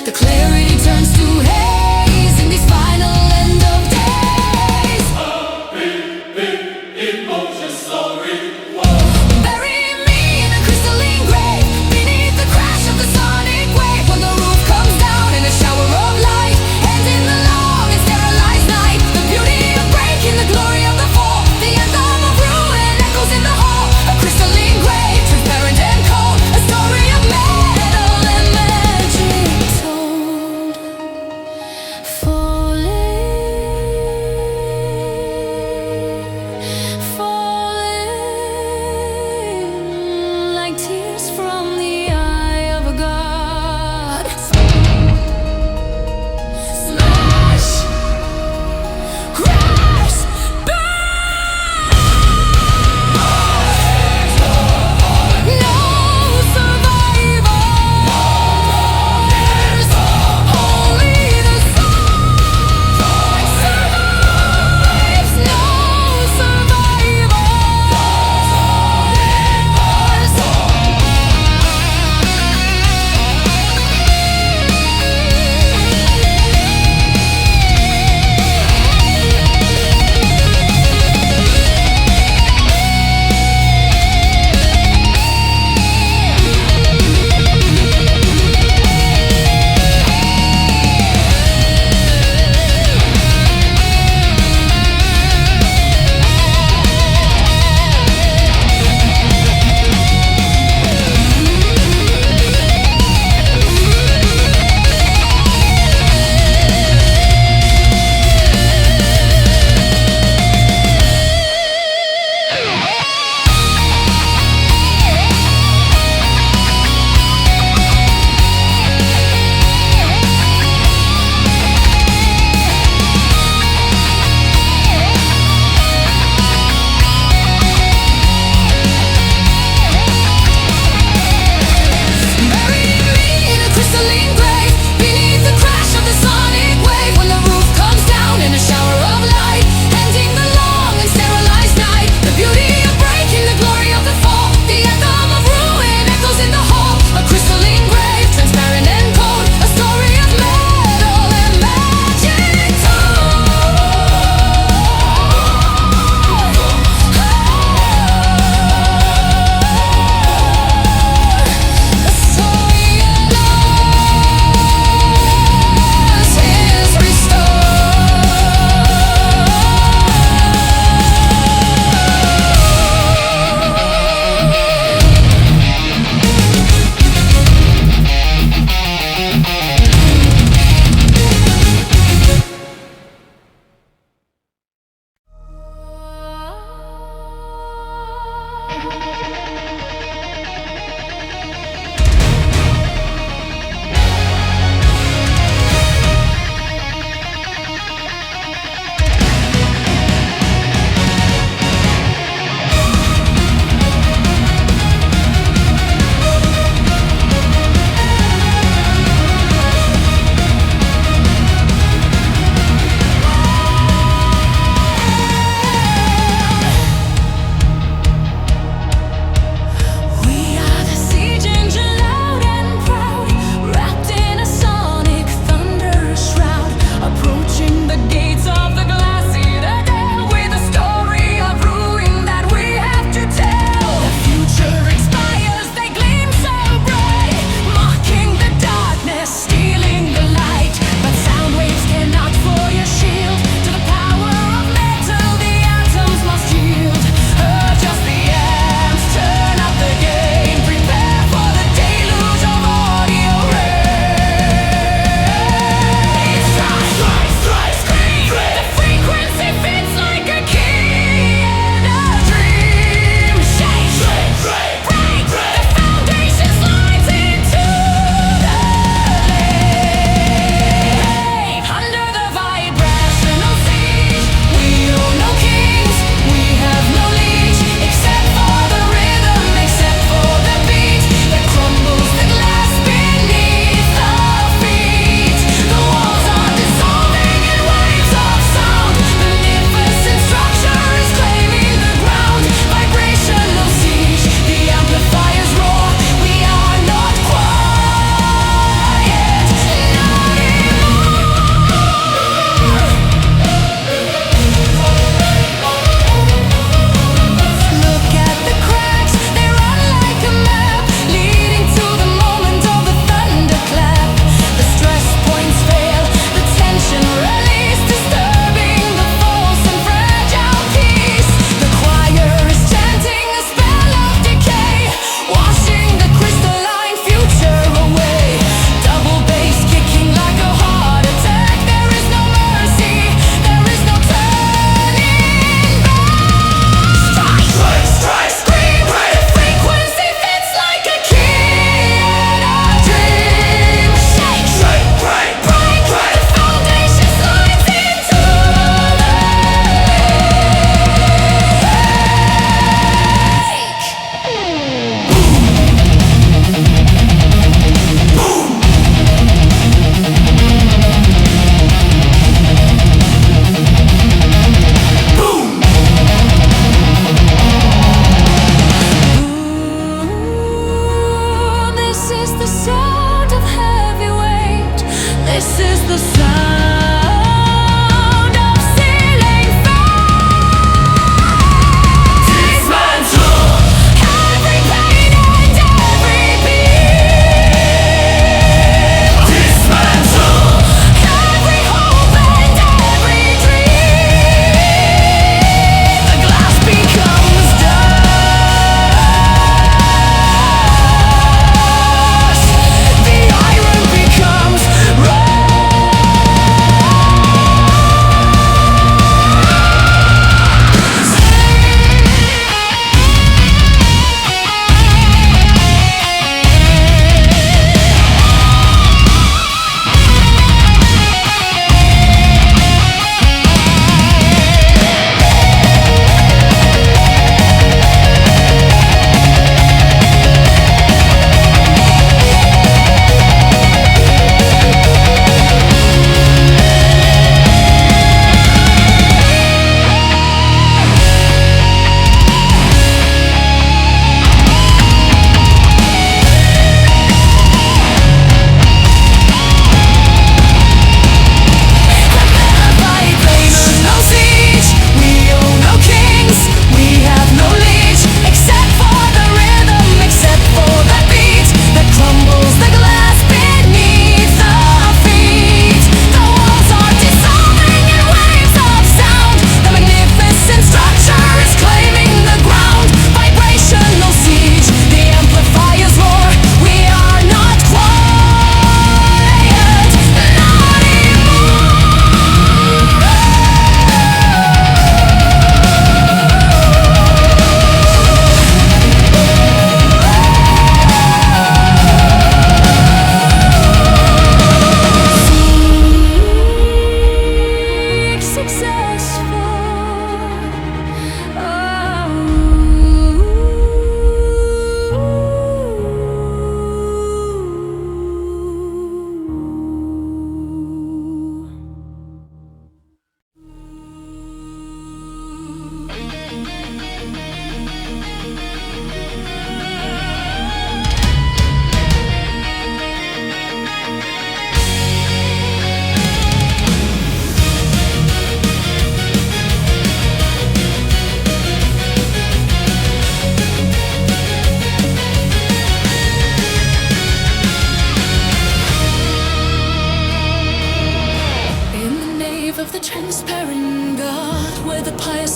The clarity turns to haze in these final end of days. A big emotion story. Bury me in a crystalline grave, beneath the crash of the sonic wave. When the roof comes down in a shower of light, hands in the long and sterilized night. The beauty of breaking, the glory of the fall, the anthem of ruin echoes in the hall. A crystalline grave, transparent and cold, a story of metal and magic told.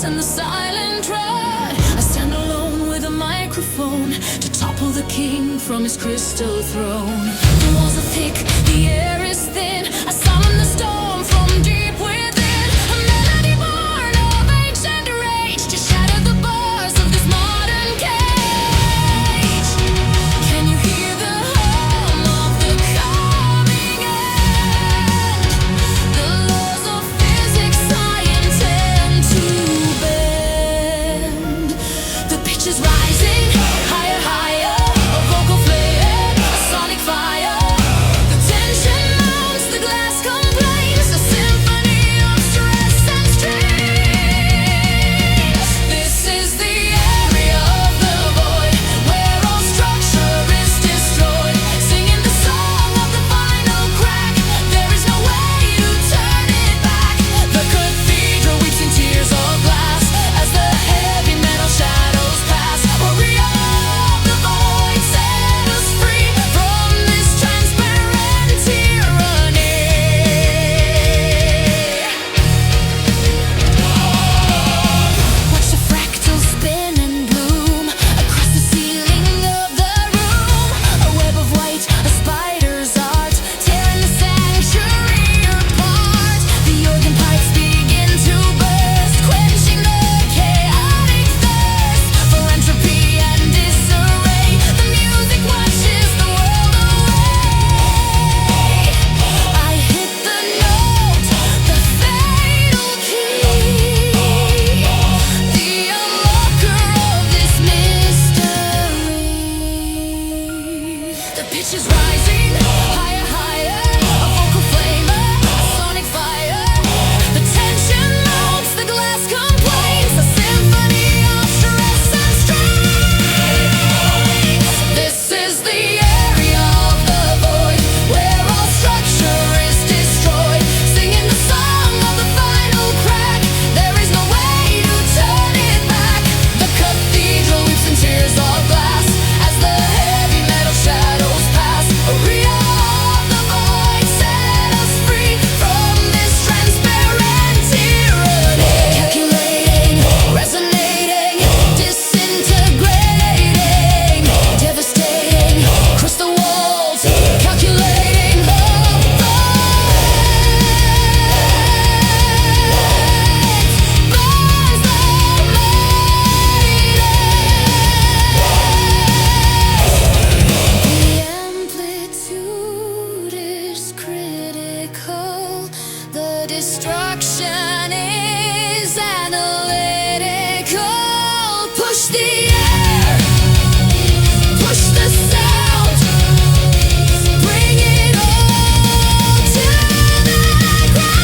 and the silent dread. I stand alone with a microphone to topple the king from his crystal throne. The walls are thick, the air is thin. I summon the storm from deep within. A melody born of ancient rage to shatter the bars of this modern cage. Can you hear the hum of the coming end? The laws of physics I intend to bend. The pitch is rising, higher, higher. A vocal flame, a sonic fire. The tension mounts, the destruction is analytical. Push the air, push the sound, bring it all to the ground.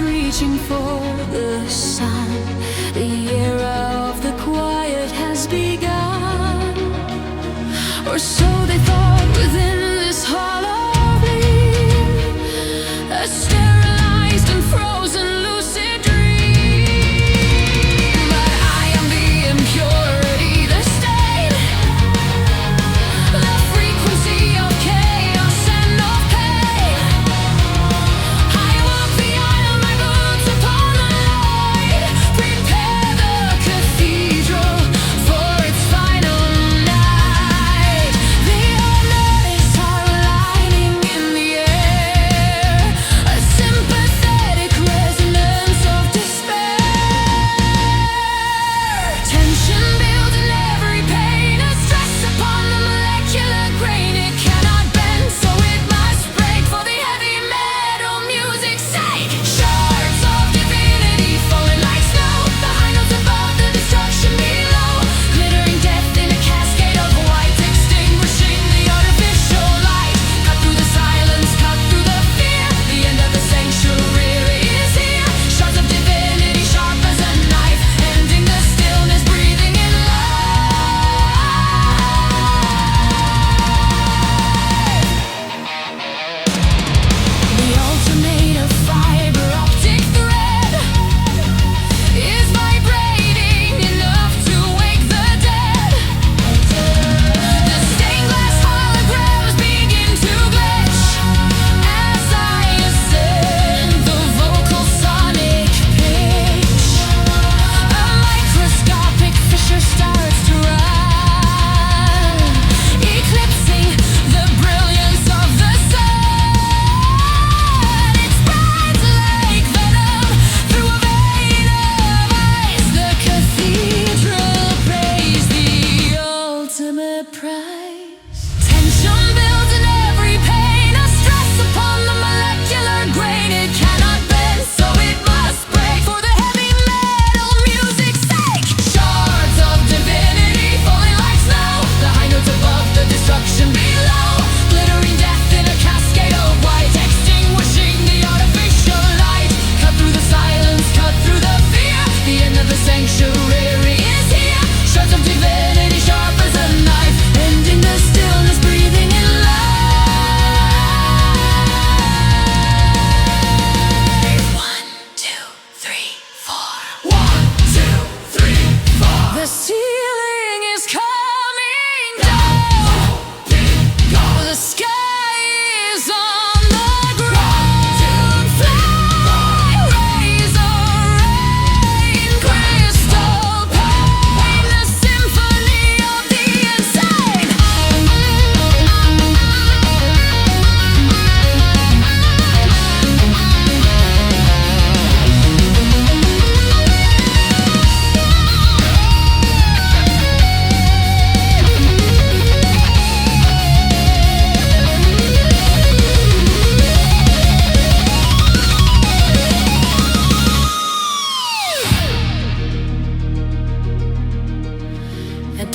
Reaching for the sun, the era of the quiet has begun, or so they thought within this hollow gleam, a sterilized and frozen lucid dream. But I am the impurity, the stain, the frequency of chaos and of pain. I walk the aisle, my boots upon the light, prepare the cathedral for its final night. The unnoticed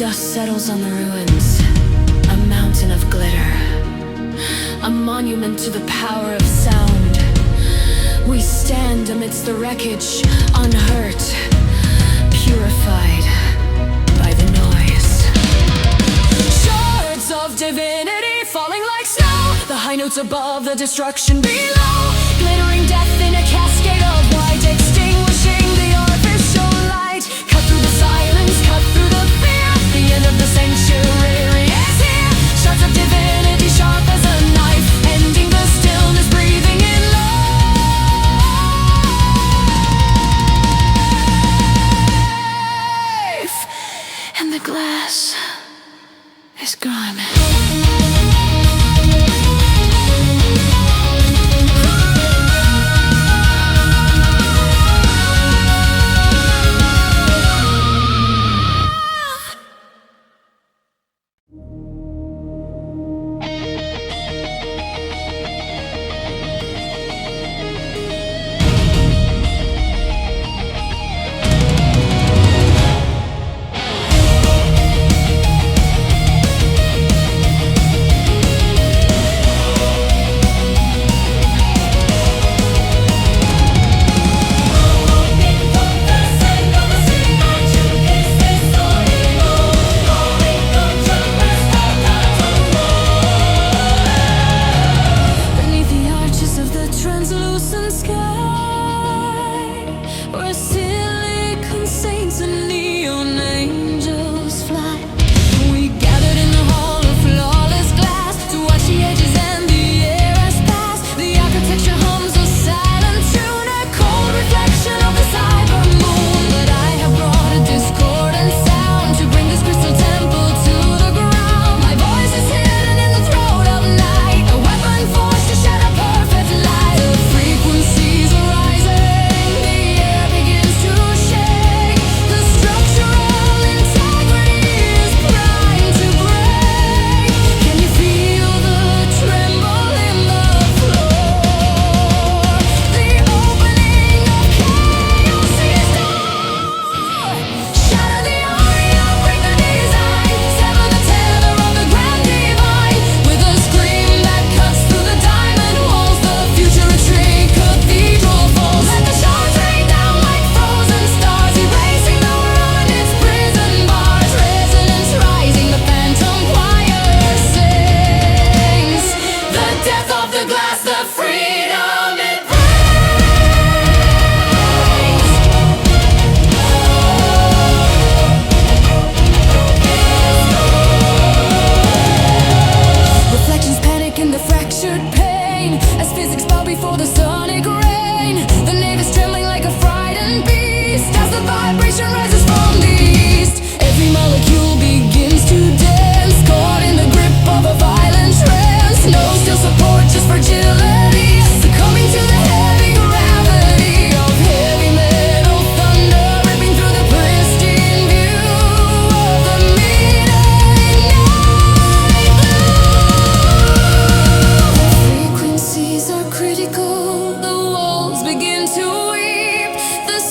Dust settles on the ruins, a mountain of glitter, a monument to the power of sound. We stand amidst the wreckage, unhurt, purified by the noise. Shards of divinity falling like snow, the high notes above, the destruction below, glittering death in a cascade of white, extinguishing the artificial light. Cut through the silence, cut through the fear, the end of the sanctuary is here. Shards of divinity sharp as a knife, ending the stillness, breathing in life. And the glass is gone.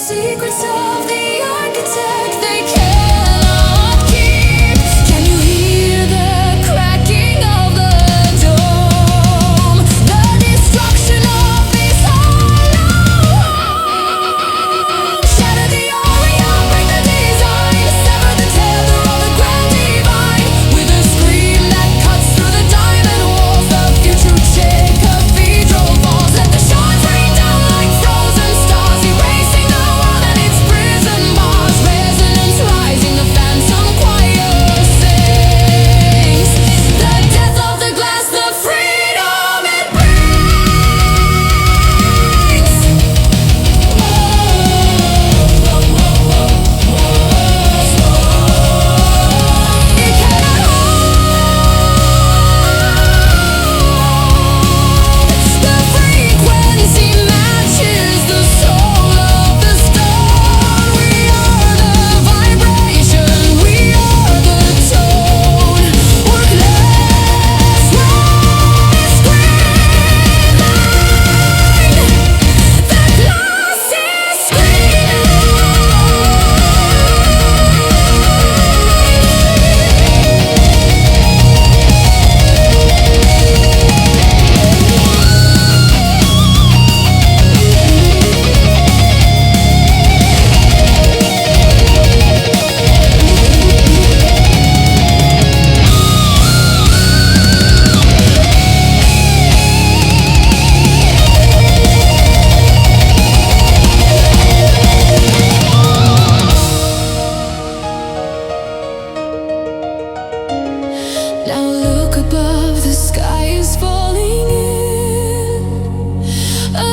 Secrets of the architect.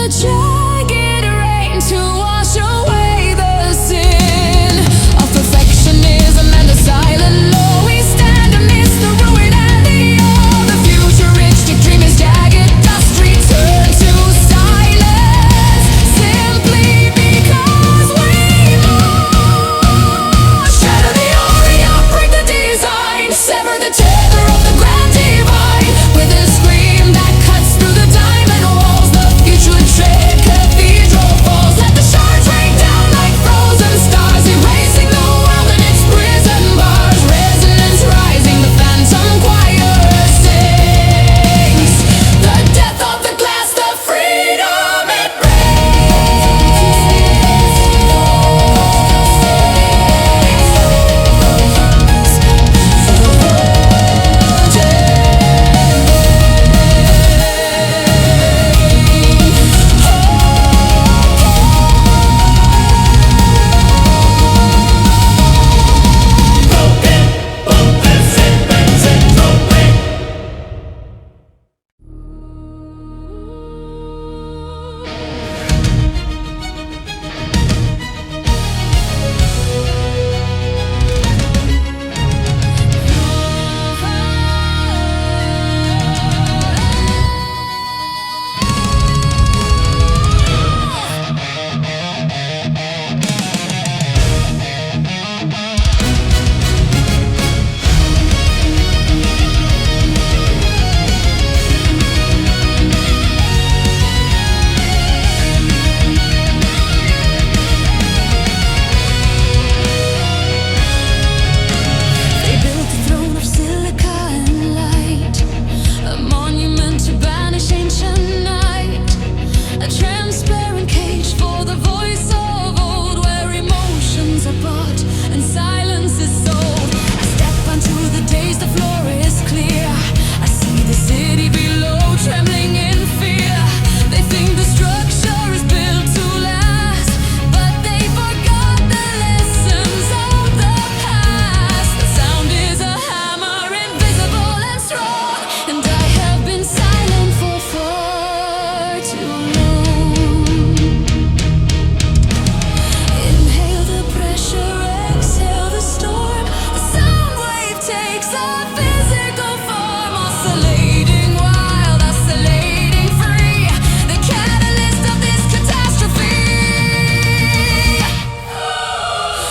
jagged rain to wash away the sin of perfectionism and the silent law. We stand amidst the ruin and the awe. The futuristic dream is jagged dust return to silence, simply because we must shatter the aria, break the design, sever the tether of the grand divine with a scream that cuts through the diamond walls. The future trick cathedral falls. Let the shards rain down like frozen stars, erasing the world and its prison bars. Resonance rising, the phantom choir sings the death of the glass, the freedom it They built a throne of silica and light, a monument to banish ancient night, a transparent cage for the voice of old, where emotions are bought and silence is sold. I step onto the days, the floor is clear. I see the city below trembling in fear. They think the structure is built to last, but they forgot the lessons of the past. The sound is a hammer, invisible and strong, and I have been silent for far too long. Inhale the pressure, exhale the storm. The sound wave takes a physical form, oscillating wild, oscillating free. The catalyst of this catastrophe.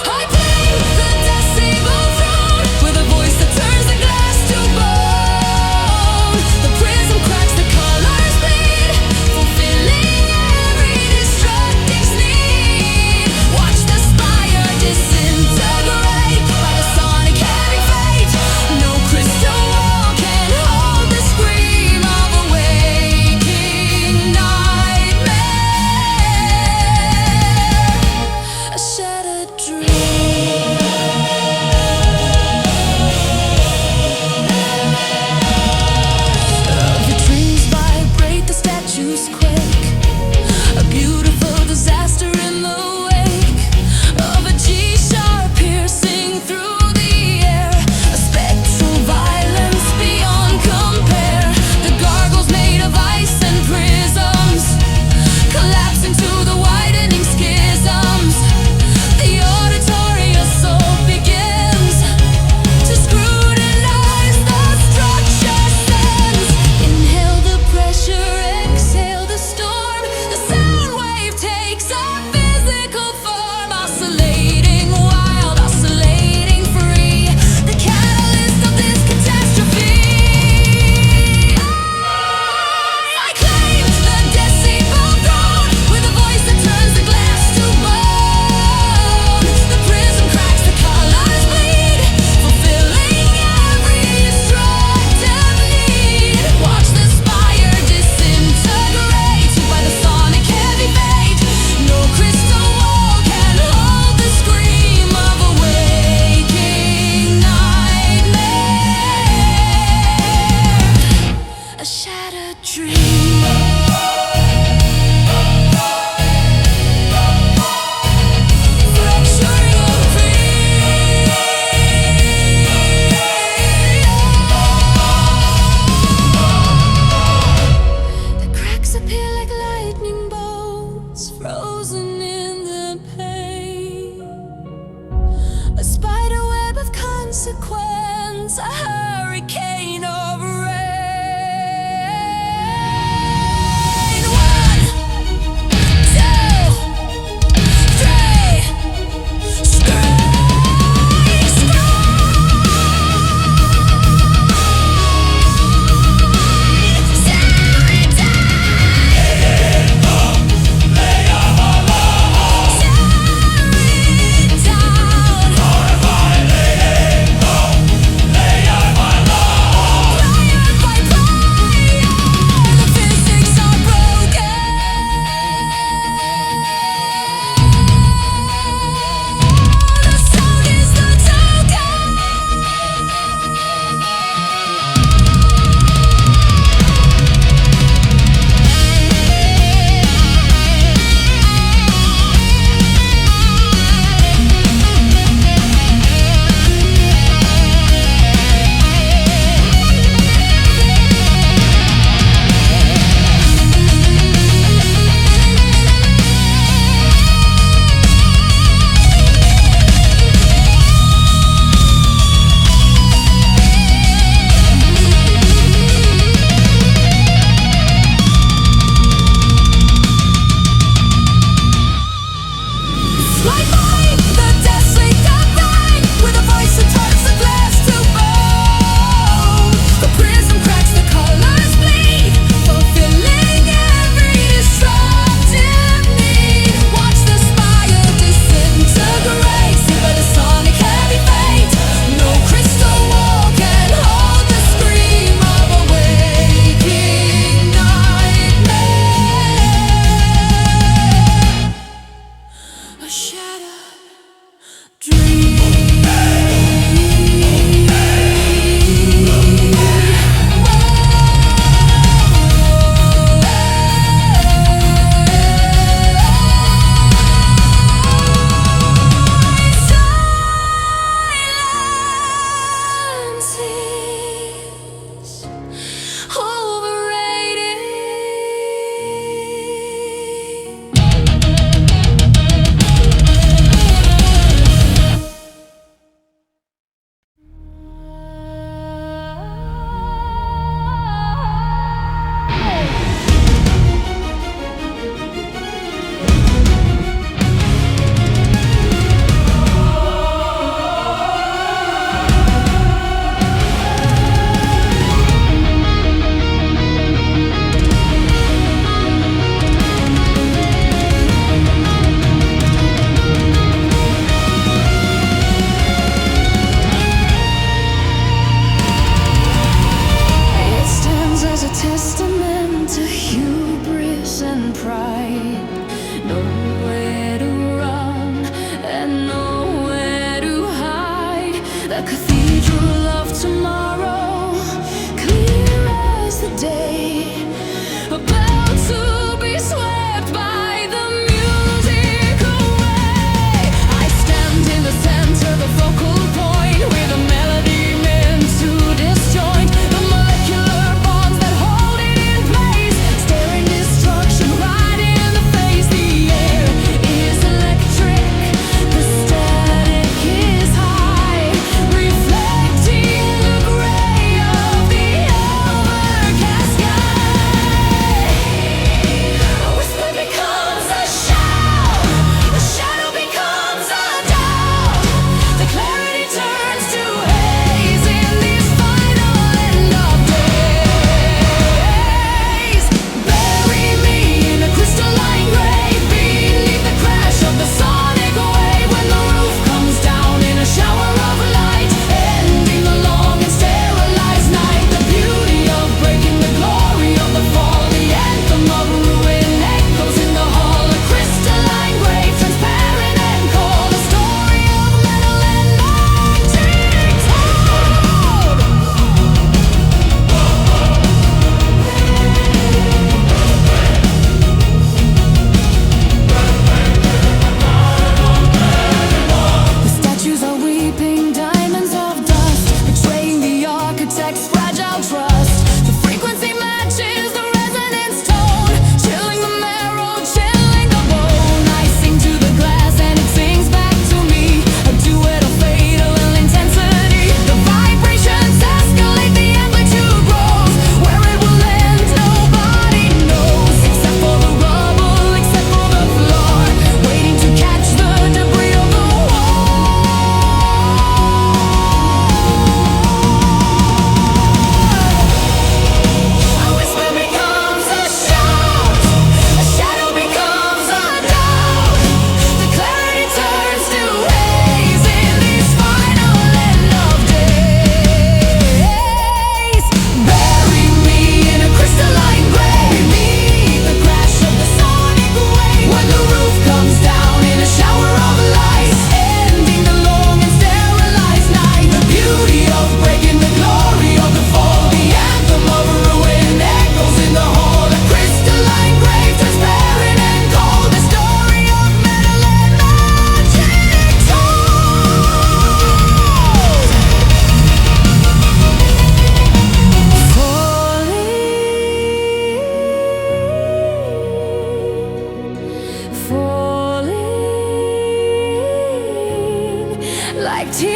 I claim the decibel throne with a voice that turns the glass to bone. The prism cracks, the colors bleed, fulfilling every destructive need. Watch the spire disintegrate by the sonic heavy fate. No crystal wall can hold the scream of a waking nightmare, a shattered dream. The dreams vibrate, the statues quake, a beautiful disaster in the wake of a G-sharp piercing through the air, a spectral violence beyond compare. The gargoyles made of ice and prisms collapse into the widening schisms. The auditory assault begins to scrutinize the structure sense. Inhale the pressure, exhale the storm. The sound wave takes a physical form, oscillating wild, oscillating free. The catalyst of this catastrophe. I claim the decibel throne with a voice that turns the glass to bone. The prism cracks, the colors bleed, fulfilling every destructive need. Watch the spire disintegrate by the sonic heavy fate. No crystal wall can hold the scream of a waking nightmare, a shattered dream. Fracturing of free. The cracks appear like lightning bolts. frozen in the pain. A spider web of consequence, a hurricane of rain. One, two, three, scream,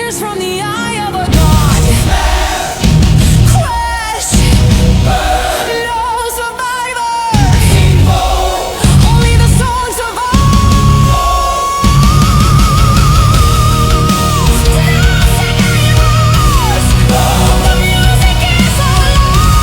tears from the eye of a god. Crash, no survivor. Only the strong survive. The music is alive.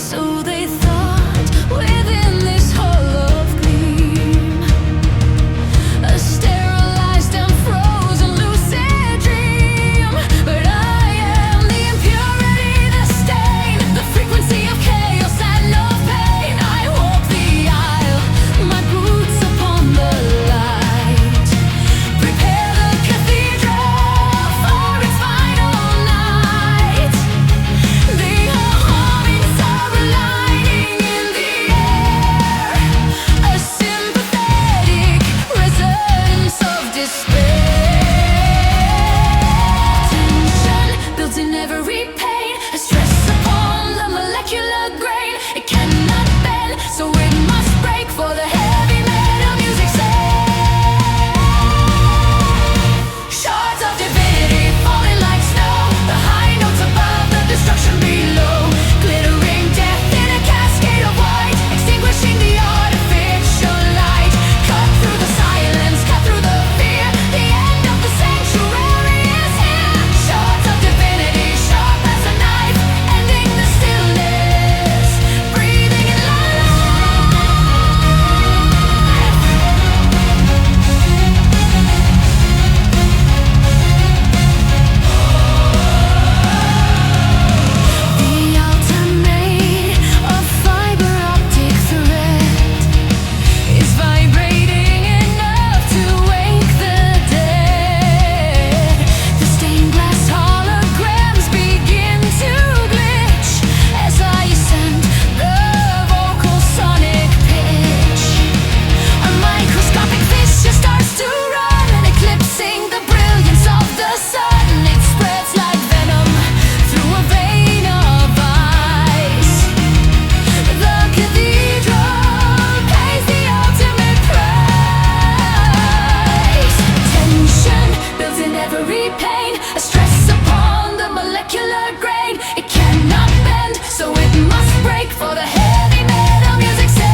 So they thought within this hall of gleam, a sterilized and frozen lucid dream. But I am the impurity, the stain, the frequency of chaos and of pain. I walk the aisle, my boots upon the light. Prepare the cathedral for its final night. The harmonies are aligning in the air, a sympathetic resonance of despair. Tension built in every pain, a stress upon the molecular grain. It cannot bend, so it must break for the heavy metal music say. Shards of divinity falling like snow, the high notes above, the destruction below. Glittering death in a cascade of white, extinguishing the artificial light. Cut through the silence, cut through the fear. The end of the sanctuary is here. Shards of divinity, sharp as a knife, ending the stillness, breathing in life. The ultimate of fiber optic thread is vibrating enough to wake the dead. The stained glass holograms begin to glitch as I ascend the vocal sonic pitch. A microscopic fissure starts to run, eclipsing the brilliance of the sun. It spreads like venom through a vein of ice. The cathedral pays the ultimate price. Tension built in every pain, a stress upon the molecular grain. It cannot bend, so it must break for the heavy metal music say.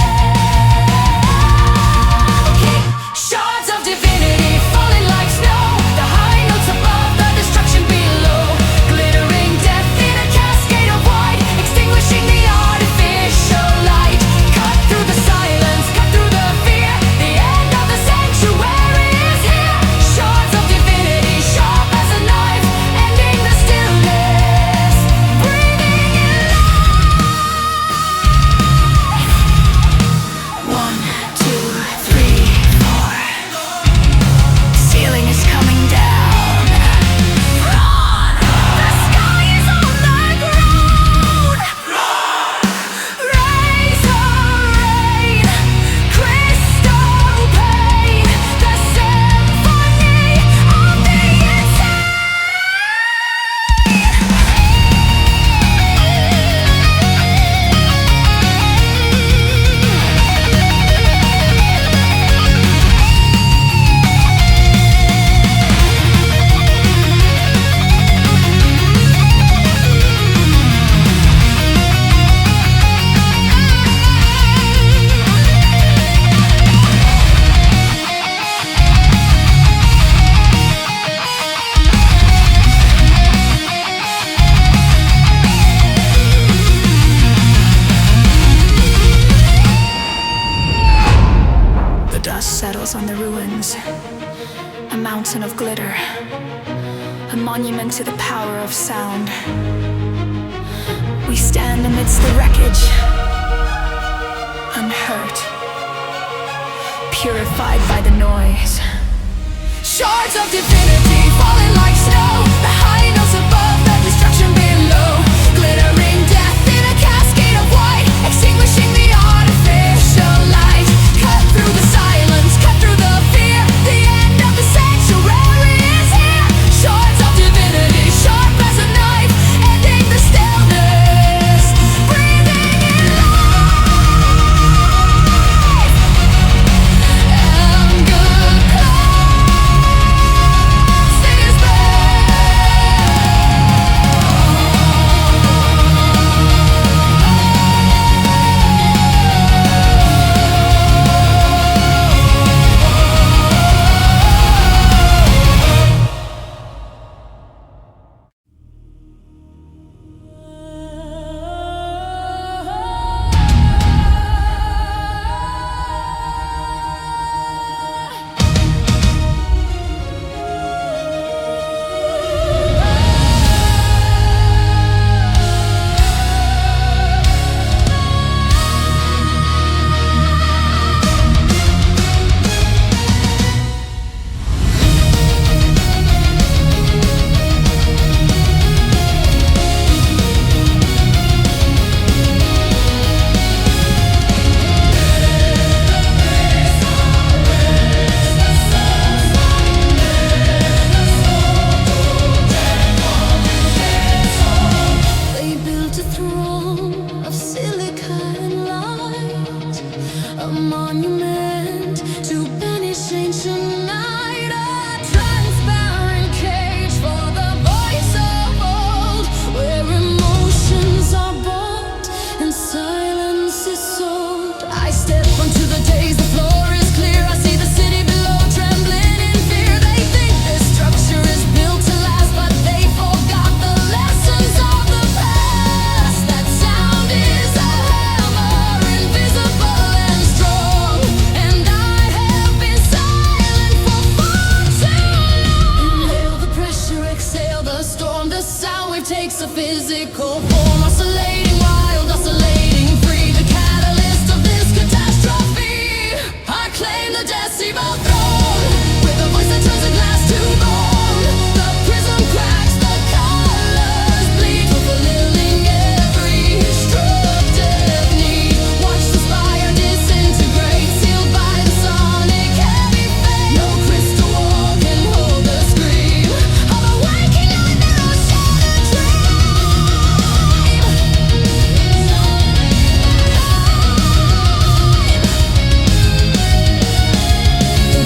Shards of divinity falling like snow, the high notes above, the destruction below. Glittering death in a cascade of white, extinguishing the artificial light. Cut through the silence, cut through the fear. The end of the sanctuary is here. Shards of divinity, sharp as a knife, ending the stillness, breathing in life. 1, 2, 3, 4. Ceiling is coming down. Run! The sky is on the ground. Razor rain, crystal pain, the symphony of the insane. The dust settles on the ruins, a mountain of glitter, a monument to the power of sound. We stand amidst the wreckage, unhurt, purified by the noise. Shards of divinity falling like snow, the high notes above, the destruction below. Glittering death in a cascade of white, extinguishing the artificial light. Cut through the silence, cut through the fear. The end of the sanctuary is here. Shards of divinity, sharp as a knife, ending the stillness, breathing in life. And good close is the price is sold. I step onto the days, the floor is clear. I see the city below trembling in fear. They think this structure is built to last, but they forgot the lessons of the past. That sound is a hammer, invisible and strong. And I have been silent for far too long. Inhale the pressure, exhale the storm. The sound wave takes a physical form. Oscillating wild, oscillating free. The catalyst of this catastrophe. I claim the decibel throne. With a voice that turns a glass to bone. The prism cracks, the colors bleed. Fulfilling every destructive need. Watch the spire disintegrate. Sealed by the sonic heavy fate. No crystal wall can hold the scream of a waking nightmare or shattered dream.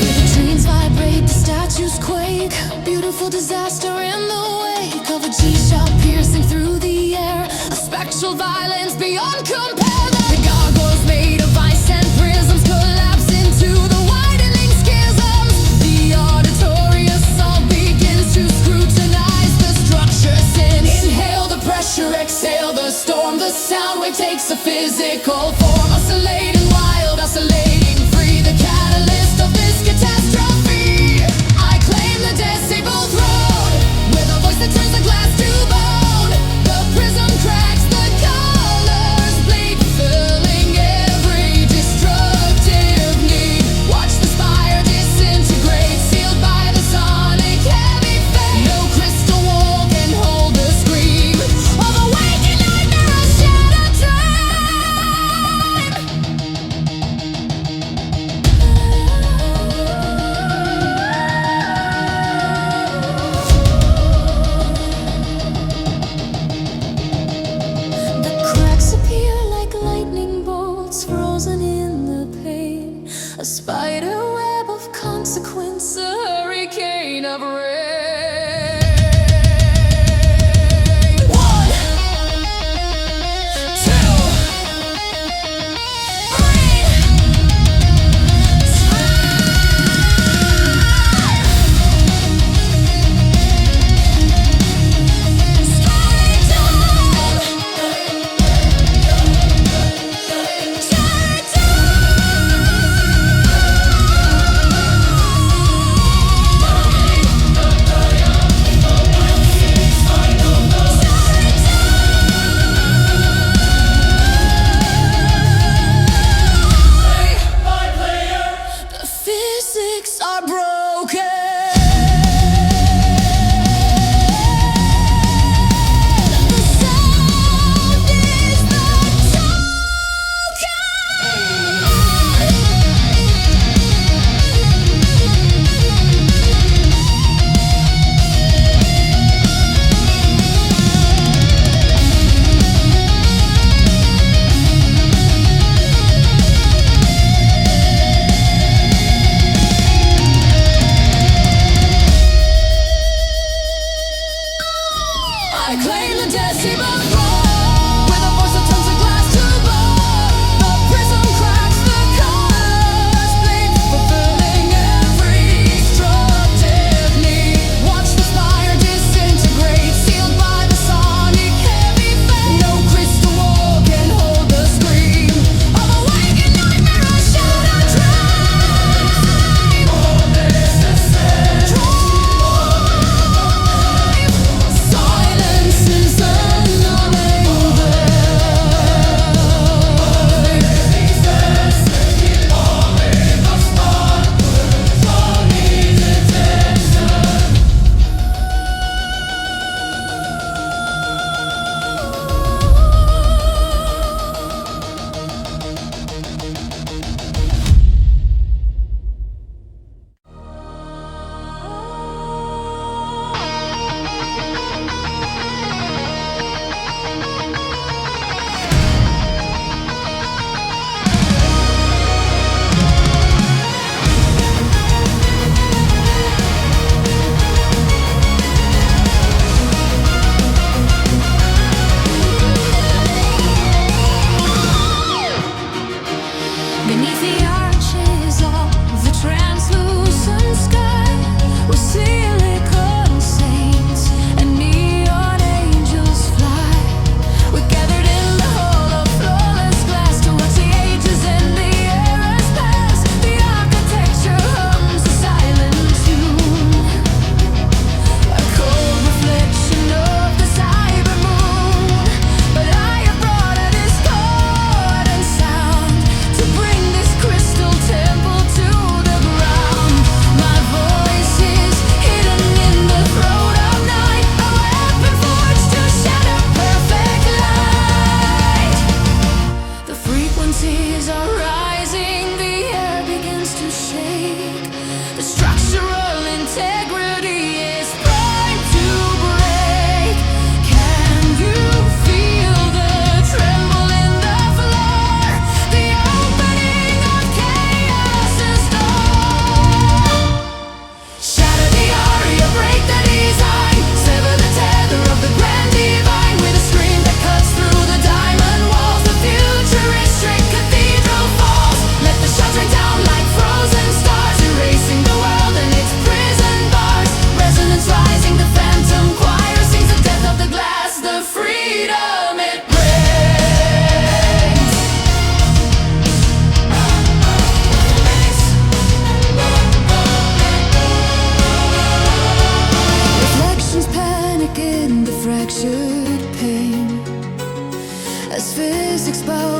The trains vibrate, the statues quake. Beautiful disaster in the wake of a G-shot piercing through the air. A spectral violence beyond compare. The gargoyles made of ice and prisms collapse into the widening schisms. The auditory assault begins to scrutinize the structure since. Inhale the pressure, exhale the storm. The sound wave takes a physical form. Oscillating wild, oscillating free. The catalyst of this catastrophe. I claim the decibel throne. With a voice that turns the glass to bone. The prism cracks, the colors bleed. Fulfilling every destructive need. Watch the spire disintegrate. Sealed by the sonic heavy fate. No crystal wall can hold the scream of a waking nightmare or shattered dream.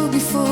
go before